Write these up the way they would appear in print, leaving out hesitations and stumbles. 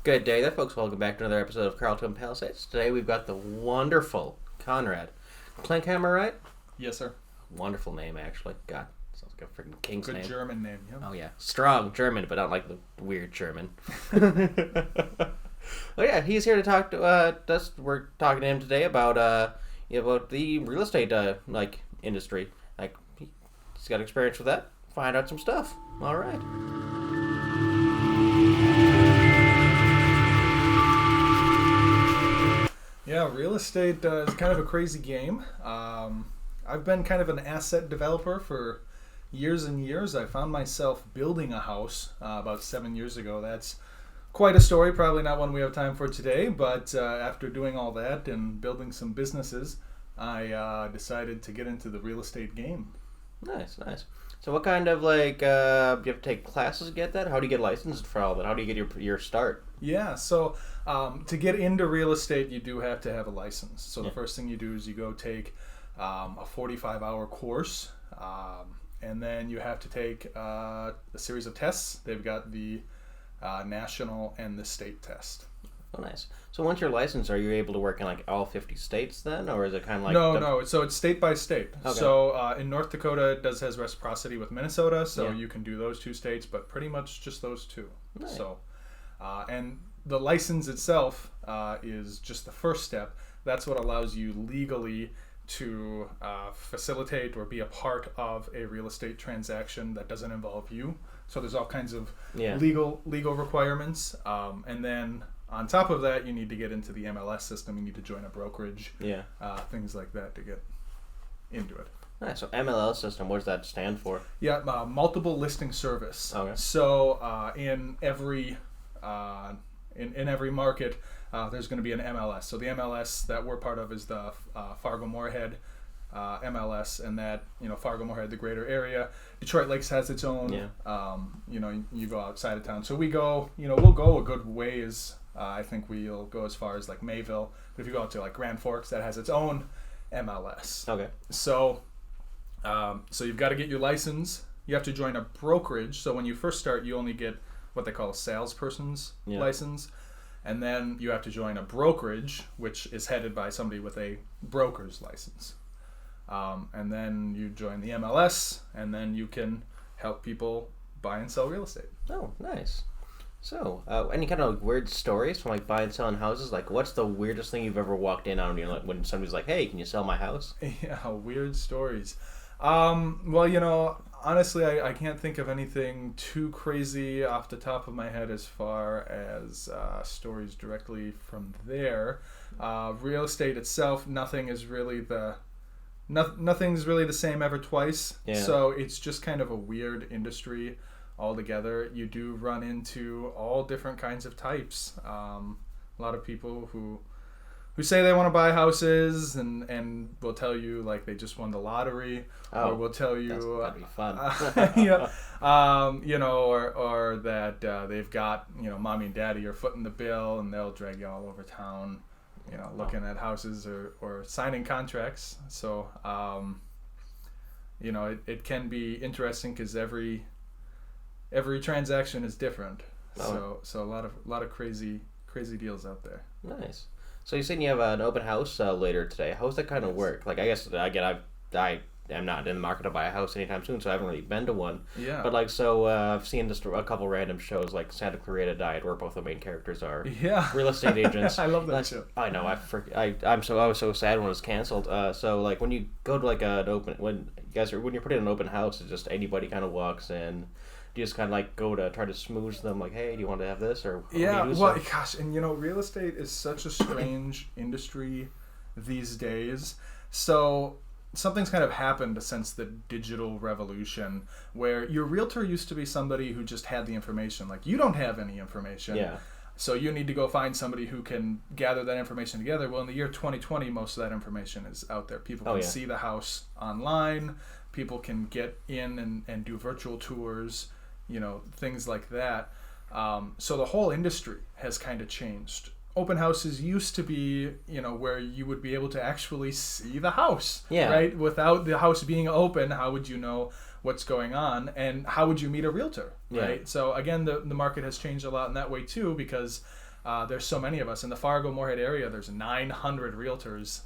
Good day there, folks. Welcome back to another episode of Carltim Pal-lisades. Today we've got the wonderful Conrad. KLINKHAMMER, right? Yes, sir. Wonderful name, actually. God, sounds like a freaking king's Good name. German name, yeah. Oh, yeah. Strong German, but not like the weird German. Oh, yeah, he's here to talk to us. We're talking to him today about the real estate industry. He's got experience with that. Find out some stuff. All right. Yeah, real estate is kind of a crazy game. I've been kind of an asset developer for years and years. I found myself building a house about 7 years ago. That's quite a story, probably not one we have time for today, but after doing all that and building some businesses, I decided to get into the real estate game. Nice. So what kind of, do you have to take classes to get that? How do you get licensed for all that? How do you get your start? Yeah, so to get into real estate, you do have to have a license. So the first thing you do is you go take a 45-hour course, and then you have to take a series of tests. They've got the national and the state test. Oh, nice. So once you're licensed, are you able to work in all 50 states then, or is it kind of like No. So it's state by state. Okay. So in North Dakota, it has reciprocity with Minnesota, so Yeah. you can do those two states, but pretty much just those two. Nice. So, and the license itself is just the first step. That's what allows you legally to facilitate or be a part of a real estate transaction that doesn't involve you. So there's all kinds of legal requirements, and then on top of that, you need to get into the MLS system. You need to join a brokerage, things like that to get into it. Nice. So MLS system, what does that stand for? Yeah, multiple listing service. Okay. So in every market, there's going to be an MLS. So the MLS that we're part of is the Fargo Moorhead MLS, and that Fargo Moorhead, the greater area. Detroit Lakes has its own. You go outside of town. So we go. We'll go a good ways. I think we'll go as far as Mayville. But if you go out to Grand Forks, that has its own MLS. Okay. So, so you've got to get your license. You have to join a brokerage. So when you first start, you only get what they call a salesperson's license, and then you have to join a brokerage, which is headed by somebody with a broker's license. And then you join the MLS, and then you can help people buy and sell real estate. Oh, nice. So, any kind of weird stories from buying and selling houses? What's the weirdest thing you've ever walked in on? When somebody's like, "Hey, can you sell my house?" Yeah, weird stories. Well, honestly, I can't think of anything too crazy off the top of my head as far as stories directly from there. Real estate itself, nothing's really the same ever twice. Yeah. So it's just kind of a weird industry altogether. You do run into all different kinds of types. A lot of people who say they want to buy houses and will tell you they just won the lottery, or will tell you that'd be fun. or that they've got mommy and daddy are footing the bill, and they'll drag you all over town, looking at houses or signing contracts. So it can be interesting because every transaction is different. So a lot of crazy deals out there. Nice. So you said you have an open house later today. How's that kind of work? I guess I am not in the market to buy a house anytime soon, so I haven't really been to one. Yeah. But I've seen just a couple random shows like Santa Clarita Diet, where both the main characters are real estate agents. I love that show. I know. I was so sad when it was canceled. So when you go to when you're putting in an open house, it's just anybody kind of walks in. You just kind of go to try to smooze them, hey, do you want to have this? Or gosh, and real estate is such a strange industry these days. So something's kind of happened since the digital revolution, where your realtor used to be somebody who just had the information. You don't have any information. Yeah. So you need to go find somebody who can gather that information together. Well, in the year 2020, most of that information is out there. People can see the house online. People can get in and do virtual tours. Things like that. So the whole industry has kind of changed. Open houses used to be, where you would be able to actually see the house, right? Without the house being open, how would you know what's going on, and how would you meet a realtor, right? So again, the market has changed a lot in that way too, because There's so many of us in the Fargo Moorhead area. There's 900 realtors,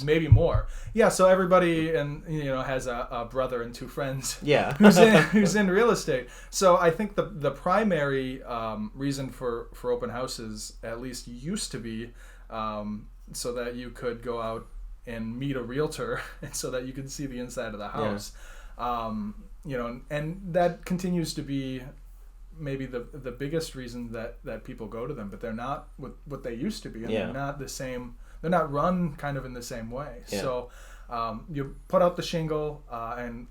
maybe more. Yeah, so everybody has a brother and 2 friends. Yeah. who's in real estate. So I think the primary reason for open houses, at least used to be, so that you could go out and meet a realtor, and so that you could see the inside of the house. Yeah. And that continues to be maybe the biggest reason that people go to them, but they're not what they used to be, and they're not the same. They're not run kind of in the same way. Yeah. So you put out the shingle, and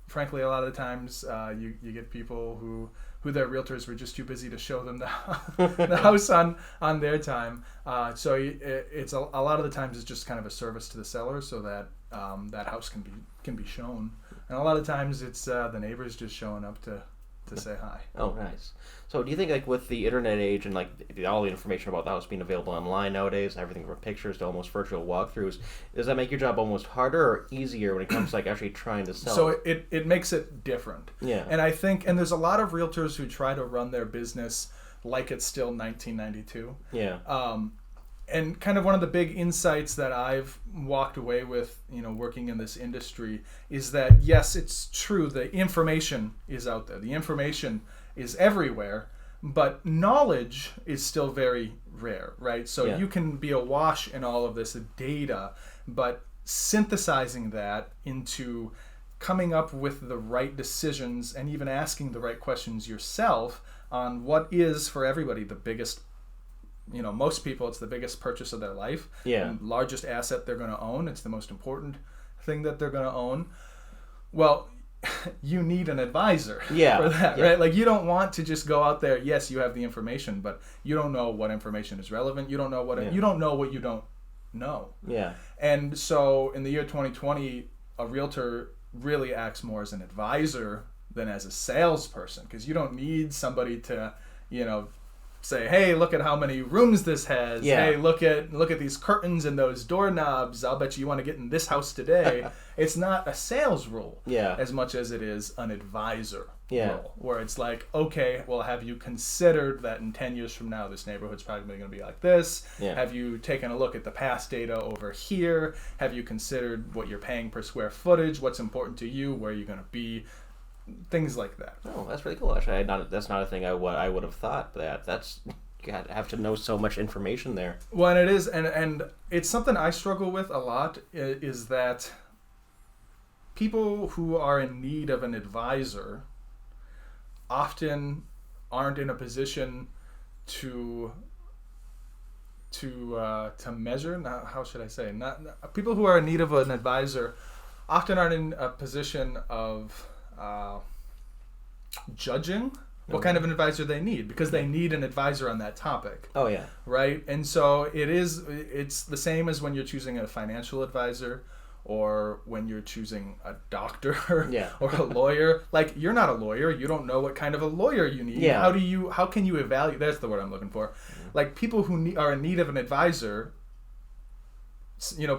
frankly, a lot of the times you get people who their realtors were just too busy to show them the house on their time. So it's a lot of the times it's just kind of a service to the seller, so that that house can be shown, and a lot of times it's the neighbors just showing up to say hi. Oh, nice. So do you think, like, with the internet age and, like, all the information about the house being available online nowadays, everything from pictures to almost virtual walkthroughs, does that make your job almost harder or easier when it comes to, like, actually trying to sell? So it makes it different. Yeah. And I think, and there's a lot of realtors who try to run their business like it's still 1992. Yeah. And kind of one of the big insights that I've walked away with, working in this industry, is that yes, it's true, the information is out there. The information is everywhere, but knowledge is still very rare, right? So you can be awash in all of this data, but synthesizing that into coming up with the right decisions and even asking the right questions yourself on what is, for everybody, the biggest, most people, it's the biggest purchase of their life. Yeah. Largest asset they're going to own. It's the most important thing that they're going to own. Well, you need an advisor for that, right? Like, you don't want to just go out there. Yes, you have the information, but you don't know what information is relevant. You don't know you don't know what you don't know. Yeah. And so in the year 2020, a realtor really acts more as an advisor than as a salesperson, because you don't need somebody to, say, hey, look at how many rooms this has. Yeah. Hey, look at these curtains and those doorknobs. I'll bet you want to get in this house today. It's not a sales role as much as it is an advisor role, where it's like, okay, well, have you considered that in 10 years from now, this neighborhood's probably going to be like this? Yeah. Have you taken a look at the past data over here? Have you considered what you're paying per square footage? What's important to you? Where are you going to be? Things like that. Oh, that's really cool. Actually, that's not a thing I would have thought. That's you have to know so much information there. Well, and it is, and it's something I struggle with a lot, is that people who are in need of an advisor often aren't in a position to measure. Now, how should I say? Not people who are in need of an advisor often aren't in a position of judging what kind of an advisor they need, because they need an advisor on that topic. Oh yeah. Right? And so it's the same as when you're choosing a financial advisor, or when you're choosing a doctor or a lawyer. Like, you're not a lawyer, you don't know what kind of a lawyer you need. Yeah. How can you evaluate? That's the word I'm looking for. Like, people who are in need of an advisor,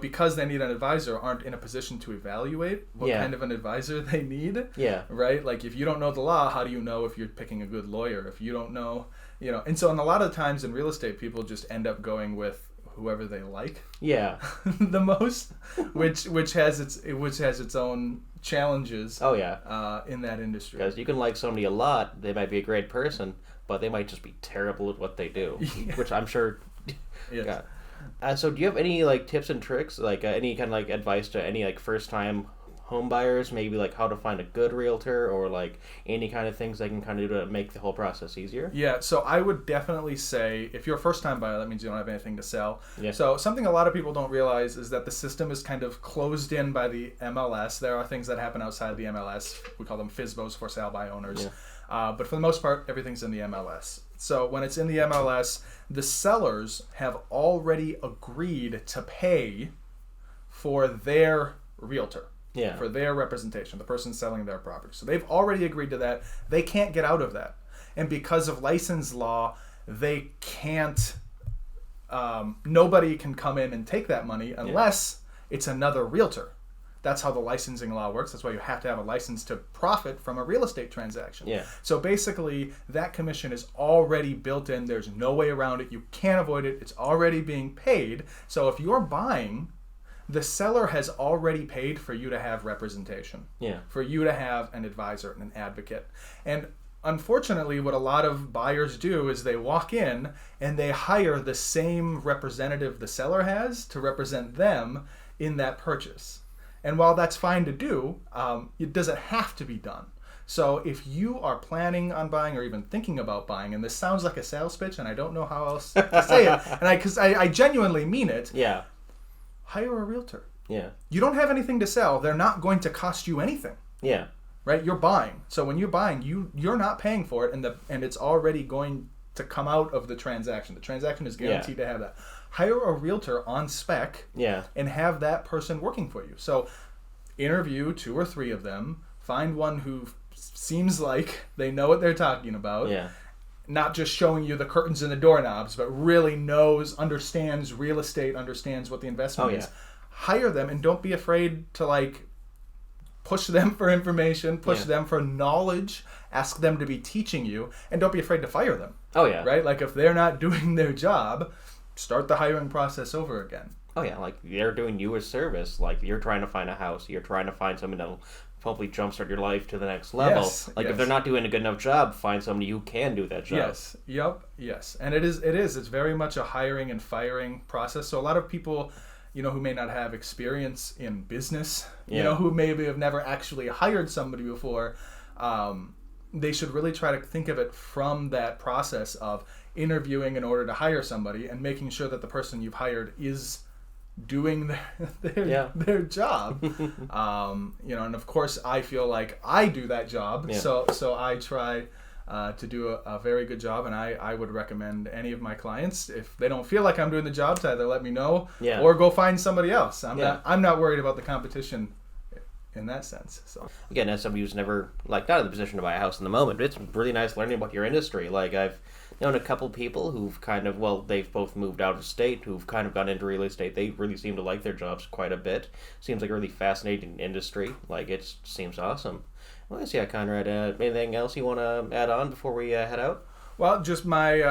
because they need an advisor, aren't in a position to evaluate what kind of an advisor they need. Yeah. Right? Like, if you don't know the law, how do you know if you're picking a good lawyer? If you don't know, and so, and a lot of times in real estate, people just end up going with whoever they like. Yeah. the most, which has its own challenges. Oh yeah. In that industry. Because you can like somebody a lot, they might be a great person, but they might just be terrible at what they do, which I'm sure. Yes. God. So do you have any like tips and tricks, like any kind of like advice to any like first time home buyers, maybe like how to find a good realtor, or like any kind of things they can kind of do to make the whole process easier? Yeah, so I would definitely say, if you're a first time buyer, that means you don't have anything to sell. Yeah. So something a lot of people don't realize is that the system is kind of closed in by the MLS. There are things that happen outside of the MLS. We call them FSBOs, for sale by owners. Yeah. But for the most part, everything's in the MLS. So when it's in the MLS, the sellers have already agreed to pay for their realtor. Yeah. For their representation, the person selling their property. So they've already agreed to that. They can't get out of that. And because of license law, they can't, nobody can come in and take that money unless it's another realtor. That's how the licensing law works. That's why you have to have a license to profit from a real estate transaction. Yeah. So basically, that commission is already built in. There's no way around it. You can't avoid it. It's already being paid. So if you're buying, the seller has already paid for you to have representation. Yeah. For you to have an advisor and an advocate. And unfortunately, what a lot of buyers do is they walk in and they hire the same representative the seller has to represent them in that purchase. And while that's fine to do, it doesn't have to be done. So if you are planning on buying or even thinking about buying, and this sounds like a sales pitch, and I don't know how else to say it, and because I genuinely mean it, Yeah. hire a realtor. Yeah. You don't have anything to sell. They're not going to cost you anything. Yeah. Right? You're buying. So when you're buying, you're not paying for it, and it's already going to come out of the transaction. The transaction is guaranteed to have that. Hire a realtor on spec. Yeah. And have that person working for you. So interview 2 or 3 of them. Find one who seems like they know what they're talking about. Yeah. Not just showing you the curtains and the doorknobs, but really understands real estate, understands what the investment is. Hire them, and don't be afraid to push them for information, push them for knowledge, ask them to be teaching you, and don't be afraid to fire them. Oh yeah. Right? Like if they're not doing their job, start the hiring process over again. Oh yeah, like they're doing you a service. Like you're trying to find a house, you're trying to find someone that'll hopefully jumpstart your life to the next level. Yes, if they're not doing a good enough job, find somebody who can do that job. Yes. Yep. Yes. And it's very much a hiring and firing process. So a lot of people, who may not have experience in business, who maybe have never actually hired somebody before, they should really try to think of it from that process of interviewing in order to hire somebody and making sure that the person you've hired is doing their job. And of course I feel like I do that job. So I try to do a very good job, and I would recommend any of my clients, if they don't feel like I'm doing the job, to either let me know or go find somebody else. I'm not worried about the competition in that sense. So again, as somebody who's never not in the position to buy a house in the moment, it's really nice learning about your industry. Like I've known a couple people who've they've both moved out of state, who've kind of gone into real estate. They really seem to like their jobs quite a bit. Seems like a really fascinating industry. Like it seems awesome. Well, yeah, Conrad, anything else you want to add on before we head out? Well, just my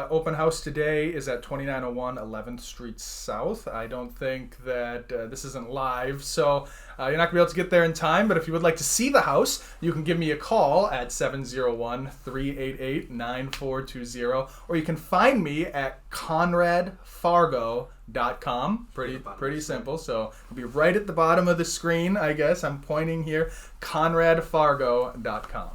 open house today is at 2901 11th Street South. I don't think that this isn't live, so you're not going to be able to get there in time, but if you would like to see the house, you can give me a call at 701-388-9420, or you can find me at ConradFargo.com. Pretty simple, so it'll be right at the bottom of the screen, I guess. I'm pointing here, ConradFargo.com.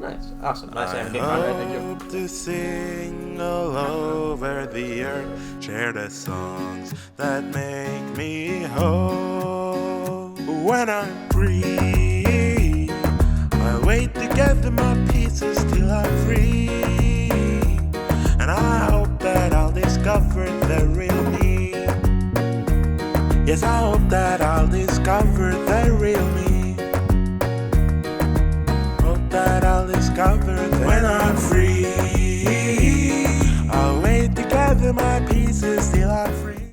Nice. Awesome. Nice having you, Conrad. Conrad. Thank you. To sing all over the earth, share the songs that make me whole. When I'm free, I wait to gather my pieces till I'm free. And I hope that I'll discover the real me. Yes, I hope that I'll discover the real me. That I'll discover that when I'm free, I'll wait to gather my pieces till I'm free.